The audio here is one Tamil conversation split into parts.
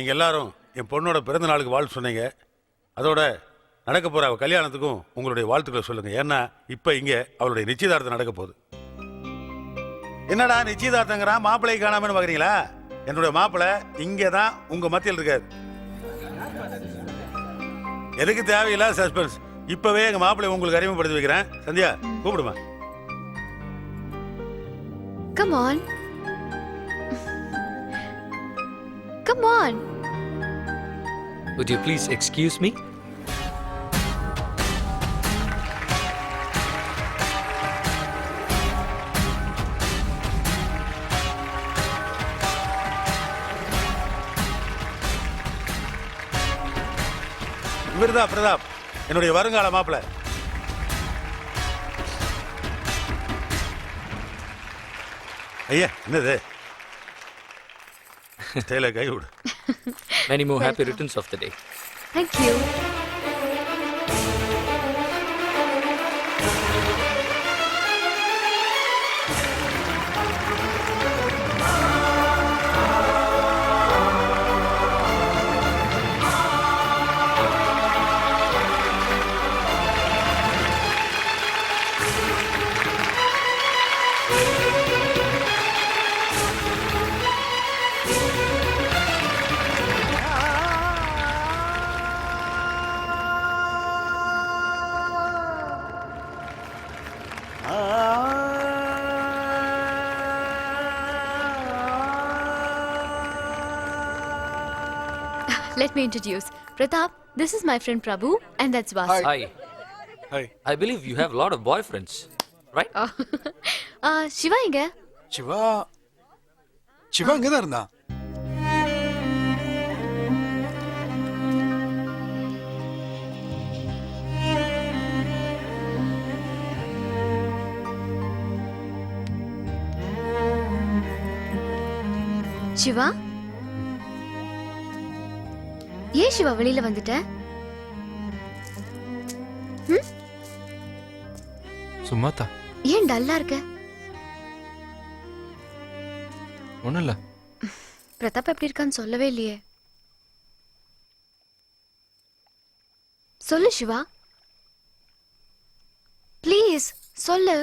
நீங்கள் எல்லாரும் என் பொண்ணோட பிறந்த நாளுக்கு வாழ்த்து சொன்னீங்க. அதோட நடக்க போகிற அவள் கல்யாணத்துக்கும் உங்களுடைய வாழ்த்துக்களை சொல்லுங்கள். ஏன்னா இப்போ இங்கே அவளுடைய நிச்சயதார்த்தம் நடக்க போகுது. என்னடா நிச்சயதார்த்தங்கிறான், மாப்பிள்ளை காணாமன்னு பார்க்குறீங்களா? என்னுடைய மாப்பிள்ளை இங்கே தான் உங்கள் மத்தியில் இருக்காரு. எதுக்கு தேவையில்லாத சஸ்பென்ஸ். இப்போவே எங்கள் மாப்பிள்ளை உங்களுக்கு அறிமுகப்படுத்தி வைக்கிறேன். Sandhya கூப்பிடுமா. Come on. Come on. Would you please excuse me? இவர்தான் பிரதாப், என்னுடைய வருங்கால மாப்பிள்ளை. ஐயா என்னது கை விடு. Many more happy returns of the day. Thank you. Let me introduce. Pratap, this is my friend Prabhu and that's Vasu. Hi. Hi. I believe you have a lot of boyfriends, right? Shiva inga? Siva இங்கே தான் இருந்தான். சிவா, ஏன் சிவா வெளியில வந்துட்ட? சும்மாத்தா. ஏன் டல்லா இருக்க? ஒன்றும் இல்லை. பிரதாப் எப்படி இருக்கான்னு சொல்லவே இல்லையே. சொல்லு சிவா, ப்ளீஸ் சொல்லு.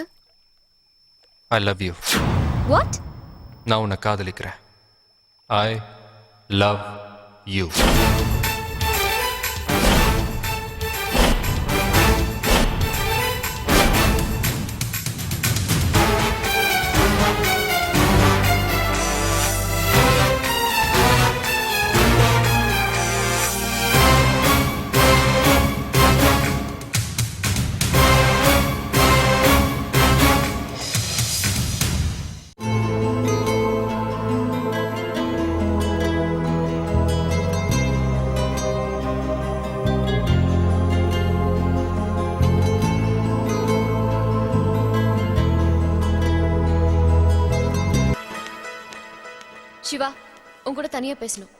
I love you. வாட்? நான் உன்னை காதலிக்கிறேன். I love you. சிவா, உன் கூட தனியா பேசணும்.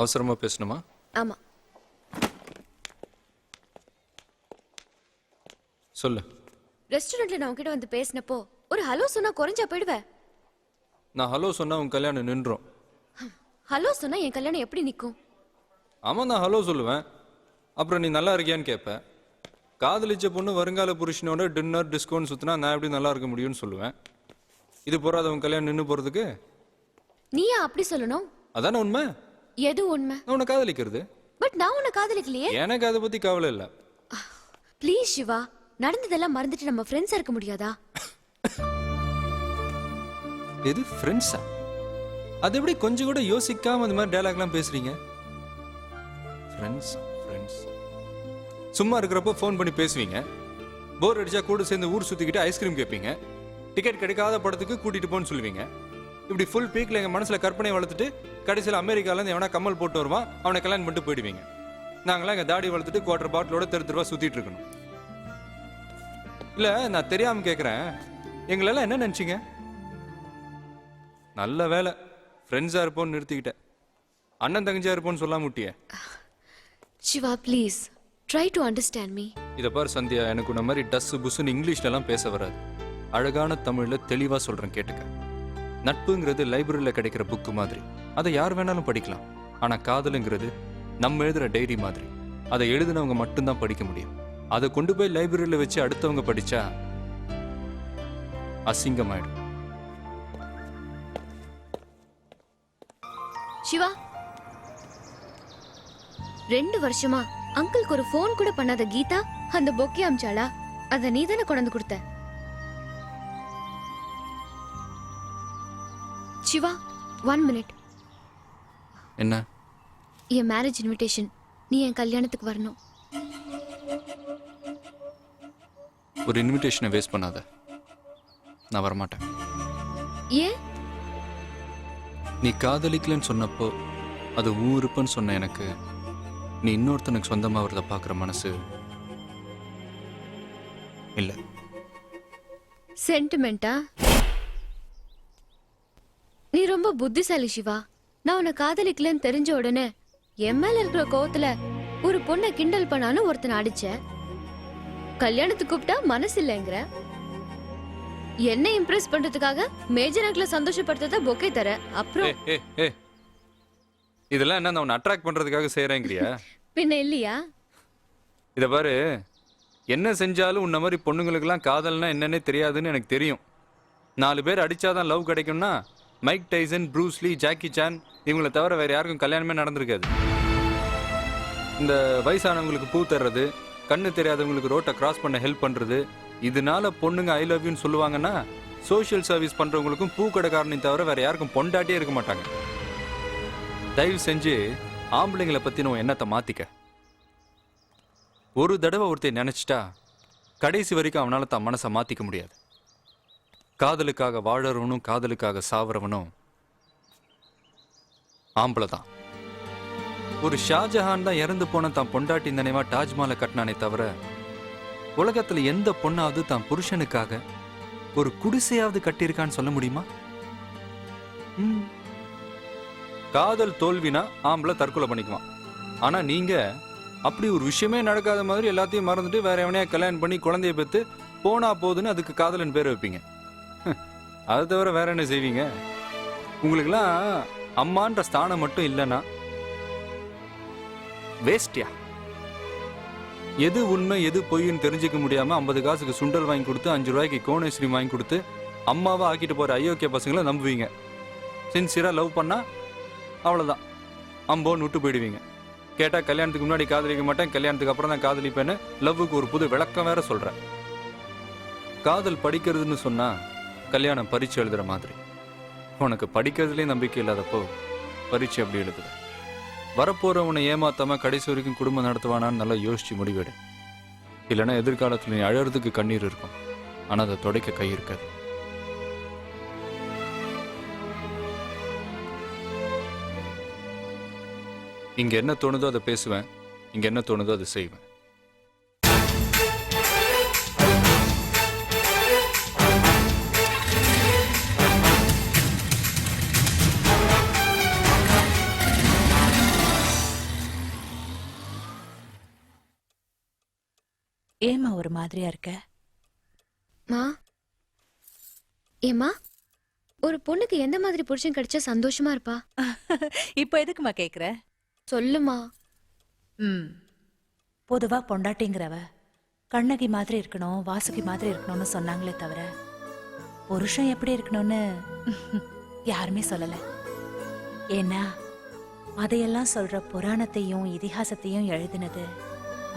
அவசரமா பேசணுமா? ஆமா. சொல்லு. ரெஸ்டாரண்ட்ல நான் உன்கிட்ட வந்து பேசினப்போ ஒரு ஹலோ சொன்னா குறைஞ்சா போயிடுவேன். நான் ஹலோ சொன்னா உன் கல்யாணம் நின்றோம். ஹலோ சொன்னா என் கல்யாணம் எப்படி நிற்கும்? ஆமாம், நான் ஹலோ சொல்லுவேன். அப்புறம் நீ நல்லா இருக்கியான்னு கேட்பேன். காதலிச்ச பொண்ணு வருங்கால புருஷனோட டின்னர் டிஸ்கவுண்ட் சுற்றினா நான் எப்படி நல்லா இருக்க முடியும்னு சொல்லுவேன். இது போறாத உன் கல்யாணம் நின்று போகிறதுக்கு? நீயா அப்படி சொல்லணும்? அதானே உண்மை. எது உண்மை? நான் உன்னை காதலிக்கிறது. பட் நான் உன்னை காதலிக்கலையே. எனக்கு அதை பற்றி கவலை இல்லை. ப்ளீஸ் சிவா, நடந்ததெல்லாம் மறந்துட்டு நம்ம ஃப்ரெண்ட்ஸா இருக்க முடியாதா? எது ஃப்ரெண்ட்ஸா? அது எப்படி கொஞ்சம் கூட யோசிக்காம அந்த மாதிரி டயலாக்லாம் பேசுறீங்க? ஃப்ரெண்ட்ஸ் ஃப்ரெண்ட்ஸ் சும்மா இருக்கிறப்போ ஃபோன் பண்ணி பேசுவீங்க. போர் அடிச்சா கூட சேர்ந்து ஊர் சுற்றிக்கிட்டு ஐஸ்கிரீம் கேட்பீங்க. டிக்கெட் கிடைக்காத படத்துக்கு கூட்டிட்டு போன்னு சொல்லுவீங்க. இப்படி ஃபுல் பீக்கில் எங்கள் மனசில் கற்பனை வளர்த்துட்டு கடைசியில் அமெரிக்காலேருந்து எவனா கம்மல் போட்டு வருவான், அவனை கல்யாணம் பண்ணிட்டு போயிடுவீங்க. நாங்களாம் எங்கள் தாடி வளர்த்துட்டு குவார்டர் பாட்டிலோட தெருவா சுற்றிட்டு இருக்கணும். இல்லை, நான் தெரியாமல் கேட்குறேன், எங்களெல்லாம் என்ன நினச்சிங்க? நல்ல வேலை ஃப்ரெண்ட்ஸாக இருப்போம்னு நிறுத்திக்கிட்டேன். அண்ணன் தங்கச்சியாக இருப்போம்னு சொல்லாம முட்டிய. Siva please try to understand me. இதை பாரு சந்தியா, எனக்கு உன்ன மாதிரி டஸ்ஸு புஸ்ஸுன்னு இங்கிலீஷ்லலாம் பேச வராது. அழகான தமிழில் தெளிவாக சொல்கிறேன் கேட்டுக்க. நட்புங்கிறது லைப்ரரியில் கிடைக்கிற புக்கு மாதிரி. அதை யார் வேணாலும் படிக்கலாம். ஆனா காதலுங்கிறது நம்ம எழுதுற டைரி மாதிரி. அதை எழுதினவங்க மட்டும்தான் படிக்க முடியும். அதை கொண்டு போய் லைப்ரரியில வச்சு அடுத்தவங்க படிச்சா அசிங்கமாயிடும். சிவா, 2 வருஷமா அங்கிளுக்கு ஒரு ஃபோன் கூட பண்ணாத கீதா அந்த பொக்கே அமிச்சாளா? அத நீ தானே கொண்டு கொடுத்த. சிவா, 1 மினிட். என்ன? என் மேரேஜ் இன்விடேஷன். நீ என் கல்யாணத்துக்கு வரணும். ஒரு இன்விடேஷனை வேஸ்ட் பண்ணாத. நான் வரமாட்டேன். ஏன்? நீ காதலிக்கலன்னு சொன்னப்போ அது ஊருப்பன்னு சொன்ன எனக்கு நீ இன்னொருத்தனுக்கு சொந்தமாகறத பார்க்குற மனசு இல்லை. சென்டிமெண்டா? நீ ரொம்ப புத்திசாலி சிவா. நான் உன்னை காதலிக்கலன்னு தெரிஞ்ச உடனே என் மேல இருக்கிற கோவத்துல ஒரு பொண்ணை கிண்டல் பண்ணாலும் ஒருத்தனை அடிச்ச. கல்யாணத்துக்கு கூப்பிட்டா மனசு இல்லைங்கிற. என்ன இம்ப்ரெஸ் பண்றதுக்காக மேஜர் அங்கிள சந்தோஷப்படுத்த பொக்கே தர. அப்புறம் இதெல்லாம் என்ன, நான் உன்னை அட்ராக்ட் பண்றதுக்காக செய்யறேங்கிறியா? பின்ன இல்லையா? இதை பாரு, என்ன செஞ்சாலும் உன்ன மாதிரி பொண்ணுங்களுக்கெல்லாம் காதல்னா என்னன்னே தெரியாதுன்னு எனக்கு தெரியும். 4 பேர் அடிச்சாதான் லவ் கிடைக்கும்னா Mike Tyson, Bruce Lee, Jackie Chan இவங்களை தவிர வேற யாருக்கும் கல்யாணமே நடந்திருக்காது. இந்த வயசானவங்களுக்கு பூ தர்றது, கண்ணு தெரியாதவங்களுக்கு ரோட்டை கிராஸ் பண்ண ஹெல்ப் பண்றது, இதனால பொண்ணுங்க ஐ லவ் யூன்னு சொல்லுவாங்கன்னா சோஷியல் சர்வீஸ் பண்றவங்களுக்கும் பூ கடைக்காரனையும் தவிர வேற யாருக்கும் பொண்டாட்டியே இருக்க மாட்டாங்க. தயவு செஞ்சு ஆம்பளைங்களை பத்தி நம்ம எண்ணத்தை மாத்திக்க. ஒரு தடவை ஒருத்தர் நினைச்சிட்டா கடைசி வரைக்கும் அவனால தான் மனசை மாத்திக்க முடியாது. காதலுக்காக வாழறவனும் காதலுக்காக சாவறவனும் ஆம்பளை தான். ஒரு ஷாஜஹான் தான் இறந்து போன தான் பொண்டாட்டி நினைவா தாஜ்மஹாலை கட்டினானே தவிர உலகத்துல எந்த பொண்ணாவது தான் புருஷனுக்காக ஒரு குடிசையாவது கட்டியிருக்கான்னு சொல்ல முடியுமா? காதல் தோல்வினா ஆம்பளை தற்கொலை பண்ணிக்குவான். ஆனா நீங்க அப்படி ஒரு விஷயமே நடக்காத மாதிரி எல்லாத்தையும் மறந்துட்டு வேற எவனையா கல்யாணம் பண்ணி குழந்தைய பெற்று போனா போதுன்னு அதுக்கு காதலன் பேர் வைப்பீங்க. அதை தவிர வேற என்ன செய்வீங்க? உங்களுக்குலாம் அம்மான்ற ஸ்தானம் மட்டும் இல்லைன்னா வேஸ்டியா? எது உண்மை எது பொய்ன்னு தெரிஞ்சுக்க முடியாம 50 காசுக்கு சுண்டல் வாங்கி கொடுத்து 5 ரூபாய்க்கு கோன் ஐஸ்கிரீம் வாங்கி கொடுத்து அம்மாவை ஆக்கிட்டு போற அயோக்கிய பசங்களை நம்புவீங்க. சின்சியரா லவ் பண்ணா அவ்வளவுதான் அம்போன்னு விட்டு போயிடுவீங்க. கேட்டா கல்யாணத்துக்கு முன்னாடி காதலிக்க மாட்டேன், கல்யாணத்துக்கு அப்புறம் தான் காதலிப்பேன்னு லவ்வுக்கு ஒரு புது விளக்கம் வேற சொல்றேன். காதல் படிக்கிறதுன்னு சொன்னா கல்யாணம் பரீட்சை எழுதுற மாதிரி. உனக்கு படிக்கிறதுலேயே நம்பிக்கை இல்லாதப்போ பரீட்சை எப்படி எழுதுற? வரப்போறவனை ஏமாத்தாம கடைசி வரைக்கும் குடும்பம் நடத்துவானான்னு நல்லா யோசிச்சு முடிவெடு. இல்லைன்னா எதிர்காலத்தில் நீ அழறதுக்கு கண்ணீர் இருக்கும், ஆனா அதை துடைக்க கை இருக்காது. இங்க என்ன தோணுதோ அதை பேசுவேன், இங்க என்ன தோணுதோ அதை செய்வேன். ஏமா ஒரு மாதிரியா இருக்க? மா, ஏமா ஒரு பொண்ணுக்கு எந்த மாதிரி புருஷன் கிடைச்சா சந்தோஷமா இருப்பா? இப்போ எதுக்குமா கேக்குற? சொல்லுமா. பொதுவா பொண்டாட்டிங்கிறவ கண்ணகி மாதிரி இருக்கணும், வாசுகி மாதிரி இருக்கணும்னு சொன்னாங்களே தவிர புருஷன் எப்படி இருக்கணும்னு யாருமே சொல்லல. ஏன்னா அதையெல்லாம் சொல்ற புராணத்தையும் இதிகாசத்தையும் எழுதினது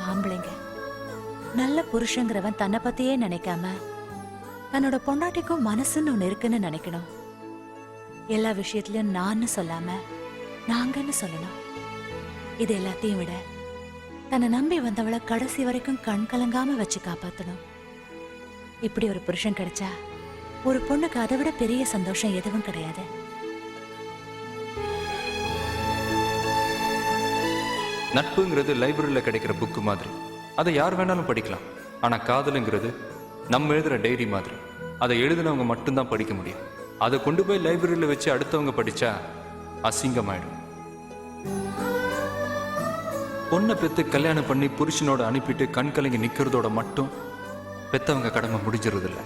ஆம்பளைங்க. நல்ல புருஷங்கிறவன் தன்னை பத்தியே நினைக்காம தன்னோட பொண்டாட்டிக்கும் மனசுன்னு ஒண்ணு இருக்குன்னு நினைக்கணும். எல்லா விஷயத்திலயும் நான் சொல்லாம நாங்கன்னு சொல்லணும். இது எல்லாத்தையும் விட தன்னை நம்பி வந்தவளை கடைசி வரைக்கும் கண் கலங்காம வச்சு காப்பாத்தணும். இப்படி ஒரு புருஷன் கிடைச்சா ஒரு பொண்ணுக்கு அதை விட பெரிய சந்தோஷம் எதுவும் கிடையாது. நட்புங்கிறது லைப்ரரியில கிடைக்கிற புக்கு மாதிரி. அதை யார் வேணாலும் படிக்கலாம். ஆனா காதலுங்கிறது நம்ம எழுதுற டைரி மாதிரி. அதை எழுதினவங்க மட்டும்தான் படிக்க முடியும். அதை கொண்டு போய் லைப்ரரியில வச்சு அடுத்தவங்க படிச்சா அசிங்கமாயிடும். பொண்ணை பெத்து கல்யாணம் பண்ணி புருஷனோட அனுப்பிட்டு கண் கலங்கி நிக்கிறதோட மட்டும் பெத்தவங்க கடமை முடிஞ்சிருது இல்லை.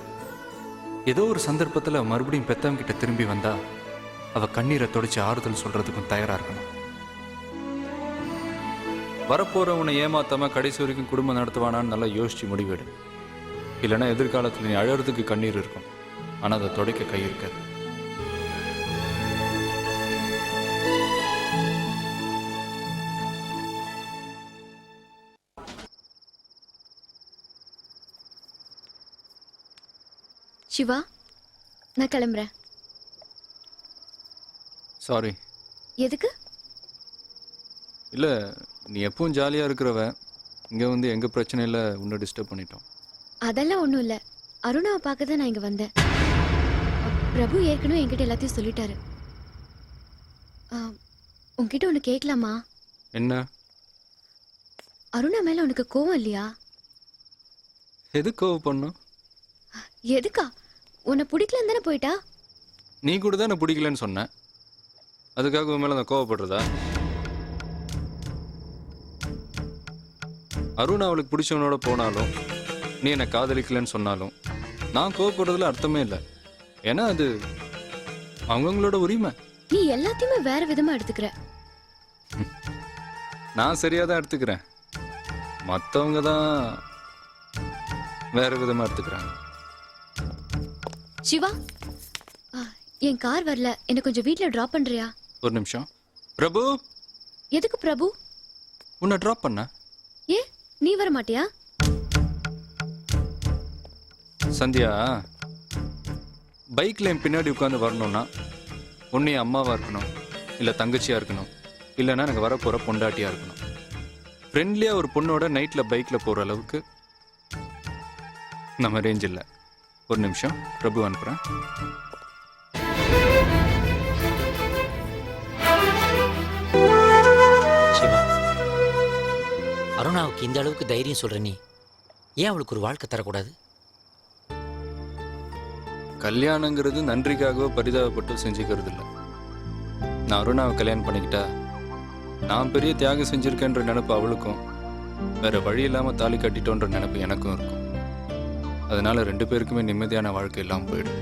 ஏதோ ஒரு சந்தர்ப்பத்துல மறுபடியும் பெத்தவங்க கிட்ட திரும்பி வந்தா அவ கண்ணீரை தொடச்சி ஆறுதல் சொல்றதுக்கும் தயாரா இருக்கணும். வரப்போறவனை ஏமாத்தாம கடைசி வரைக்கும் குடும்பம் நடத்துவானான்னு நல்லா யோசிச்சு முடிவெடு. இல்லைன்னா எதிர்காலத்தில் நீ அழறதுக்கு கண்ணீர் இருக்கும், ஆனா அதை துடைக்க கை இருக்காது. சிவா, நான் கிளம்புறேன். சாரி. எதுக்கு? இல்ல, நீ எப்பவும் ஜாலியா இருக்கிறவ, இங்க வந்து எங்க பிரச்சனையில உன்னை டிஸ்டர்ப் பண்ணிட்டோம். அதெல்லாம் ஒண்ணும் இல்ல. அருணாவை பார்க்க தான் நான் இங்க வந்தேன். பிரபு ஏற்கனவே என்கிட்ட எல்லாத்தையும் சொல்லிட்டாரு. உன்கிட்ட ஒண்ணு கேட்கலாமா? என்ன? அருணா மேல உனக்கு கோவம் இல்லையா? எதுக்கு கோவப்படணும்? எதுக்கா? உன்னை பிடிக்கலன்னு தானே போயிட்டா? நீ கூட தான் நான் பிடிக்கலன்னு சொன்ன, அதுக்காக உன் மேல நான் கோவப்படுறதா? அருண் அவளுக்கு பிடிச்சவனோட போனாலும் நீ என்னை காதலிக்கலன்னு சொன்னாலும் நான் கோவப்படுறதுல அர்த்தமே இல்லை. ஏன்னா அது அவங்கவுங்களோட உரிமை. நீ எல்லாத்தையுமே வேற விதமா எடுத்துக்கிற. நான் சரியா தான் எடுத்துக்கிறேன், மற்றவங்க தான் வேற விதமா எடுத்துக்கிறாங்க. சிவா, என் கார் வரல, என்ன கொஞ்சம் வீட்ல டிராப் பண்றியா? ஒரு நிமிஷம். பிரபு. எதுக்கு பிரபு? உன்னை டிராப் பண்ண. ஏ, நீ வர மாட்டியா? சந்தியா, பைக்ல என் பின்னாடி உட்காந்து வரணும்னா ஒன்னு என் அம்மாவா இருக்கணும், இல்ல தங்கச்சியா இருக்கணும், இல்லைன்னா எனக்கு வரப்போற பொண்டாட்டியா இருக்கணும். ஃப்ரெண்ட்லியா ஒரு பொண்ணோட நைட்ல பைக்ல போற அளவுக்கு நம்ம ரேஞ்ச் இல்லை. ஒரு நிமிஷம், பிரபு அனுப்புறேன். சிவா, அருணாவுக்கு இந்த அளவுக்கு தைரியம் சொல்ற நீ ஏன் அவளுக்கு ஒரு வாழ்க்கை தரக்கூடாது? கல்யாணங்கிறது நன்றிக்காகவோ பரிதாபப்பட்டோ செஞ்சுக்கிறது இல்லை. நான் அருணாவை கல்யாணம் பண்ணிக்கிட்டா நான் பெரிய தியாகம் செஞ்சிருக்கேன்ற நினைப்பு அவளுக்கும், வேற வழி இல்லாம தாலி கட்டிட்டோன்ற நினைப்பு எனக்கும் இருக்கும். அதனால 2 பேருக்குமே நிம்மதியான வாழ்க்கை இல்லாமல் போயிடும்.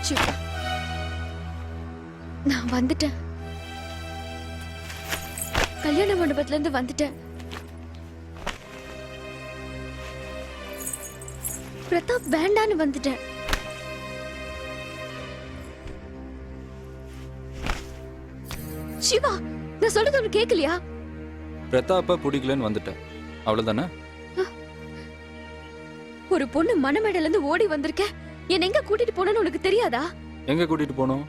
சிவா, நான் வந்துட்டேன். கல்யாண மண்டபத்துல இருந்து வந்துட்டேன். பிரதாப் வேண்டான்னு வந்துட்டேன். சிவா, நான் சொல்றது ஒண்ணு கேட்கலையா? பிரதாப்ப பிடிக்கலன்னு வந்துட்டேன், அவ்வளவுதானே? ஒரு பொண்ணு மணமேடையில இருந்து ஓடி வந்திருக்க, என்ன எங்க கூட்டிட்டு போனேன்னு உனக்கு தெரியாதா? எங்க கூட்டிட்டு போனோம்?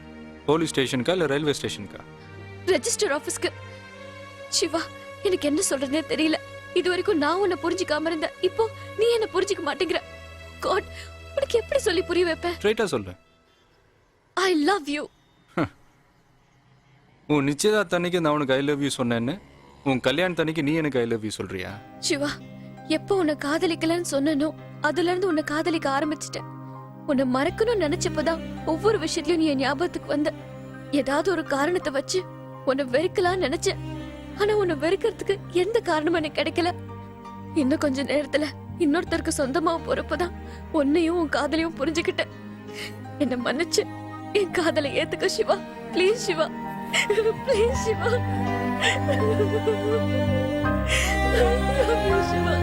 போலீஸ் ஸ்டேஷனுக்கா இல்ல ரயில்வே ஸ்டேஷனுக்கா? ரெஜிஸ்டர் ஆபீஸ்க்கு. சிவா, எனக்கு என்ன சொல்றதே தெரியல. இது வரைக்கும் நான் உன்னை புரிஞ்சுக்காம இருந்தேன், இப்போ நீ என்ன புரிஞ்சுக்க மாட்டேங்கிற. காட், உனக்கு எப்படி சொல்லி புரிய வைப்பேன்? ஸ்ட்ரைட்டா சொல்லு. I love you. உன் நிச்சயதார்த்தன்னைக்கு நான் உனக்கு ஐ லவ் யூ சொன்னேன்னு உன் கல்யாணத்தன்னைக்கு நீ எனக்கு ஐ லவ் யூ சொல்றியா? சிவா, எப்போ உன்னை காதலிக்கலன்னு சொன்னனோ அதுல இருந்து உன்னை காதலிக்க ஆரம்பிச்சிட்டேன். உன்னை மறக்கணும்னு நினைச்சப்பதான் ஒவ்வொரு விஷயத்திலயும் நீ என் ஞாபகத்துக்கு வந்த. ஏதாவது ஒரு காரணத்தை வச்சு உன்னை வெறுக்கலாம்னு நினைச்சேன். ஆனா உன்னை வெறுக்கிறதுக்கு எந்த காரணமும் எனக்கு கிடைக்கல. இன்னும் கொஞ்ச நேரத்துல இன்னொருத்தருக்கு சொந்தமா போறப்பதான் உன்னையும் உன் காதலையும் புரிஞ்சுக்கிட்டேன். என்ன மன்னிச்சு என் காதலை ஏத்துக்க Shiva. Please Shiva, please Shiva. I love you, Siva.